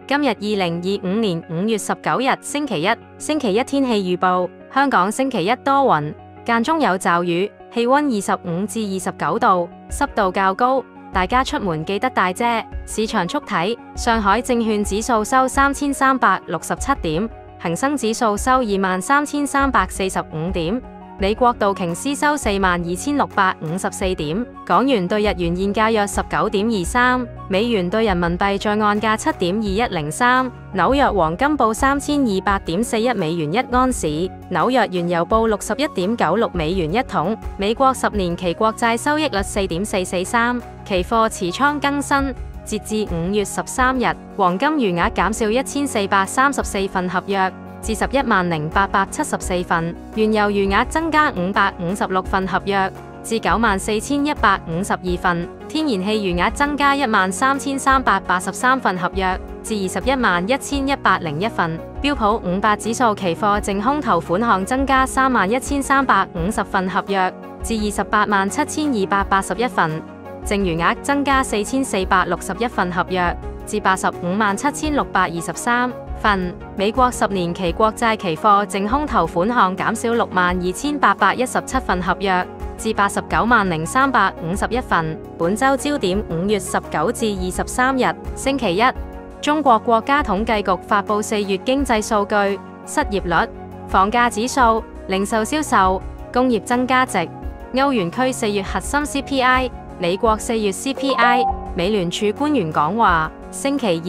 今日2025年5月19日星期一天氣預報，香港星期一多雲，間中有驟雨，氣溫25至29度，濕度較高，大家出門記得帶遮。市場速睇，上海證券指數收3367點，恒生指數收23,345點。美國道瓊斯收42,654點，港元對日元現價約19.23，美元對人民幣在岸價7.2103，紐約黃金報3200.41美元一盎司，紐約原油報61.96美元一桶，美國10年期國債收益率4.443，期貨持倉更新，截至5月13日，黃金餘額減少1434份合約，至110874份，原油餘額增加556份合約，至94152份，天然氣餘額增加13383份合約，至211101份，標普500指數期貨淨空頭款項增加31350份合約，至287,281份，淨餘額增加4461份合約，至857,623份。美國10年期國債期貨淨空頭款項減少62,817份合約，至89,351份。本週焦點5月19至23日，星期一，中國國家統計局發布4月經濟數據，失業率、房價指數、零售銷售、工業增加值、歐元區4月核心 CPI、美國4月 CPI。美聯儲官員講話。星期二，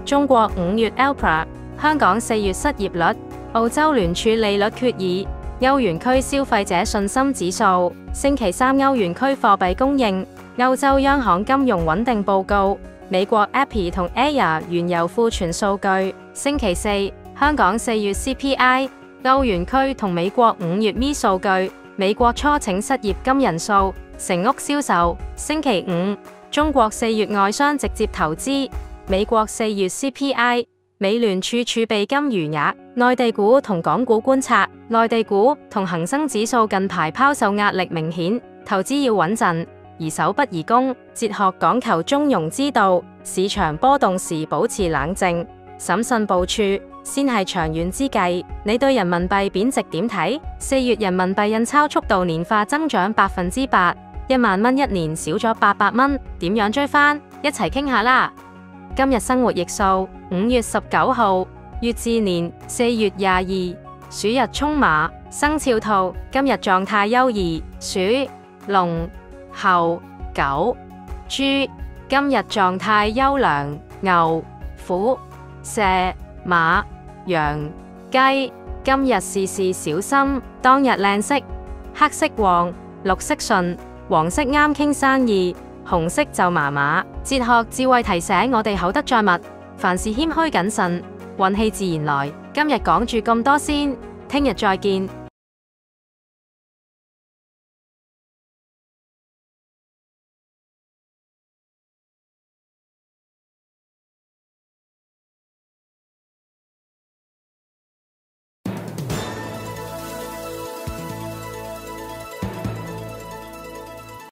中國5月 ALPR， 香港4月失業率，澳洲聯儲利率決議，歐元區消費者信心指數。星期三，歐元區貨幣供應，歐洲央行金融穩定報告，美國 API 同 AIA 原油庫存數據。星期四，香港4月 CPI， 歐元區同美國5月 ME 數據，美國初請失業金人數，成屋銷售。星期五，中國4月外商直接投資，美國4月 CPI， 美聯儲儲備金餘額。內地股同港股觀察，內地股同恒生指數近排拋售壓力明顯，投資要穩陣，宜守不宜攻。哲學講求中庸之道，市場波動時保持冷靜，審慎部署，先係長遠之計。你對人民幣貶值點睇？4月人民幣印鈔速度年化增長8%。1萬蚊一年少咗800蚊，點樣追返？一齊傾下啦！今日生活逆數5月19號，乙巳年4月22，鼠日沖馬，生肖兔。今日狀態優異，鼠、龍、猴、狗、豬。今日狀態優良，牛、虎、蛇、馬、羊、雞。今日事事小心，當日靚色，黑色旺，綠色順。黃色啱傾生意，紅色就麻麻。哲學智慧提醒我哋口德載物，凡事謙虛謹慎，運氣自然來。今日講住咁多先，聽日再見。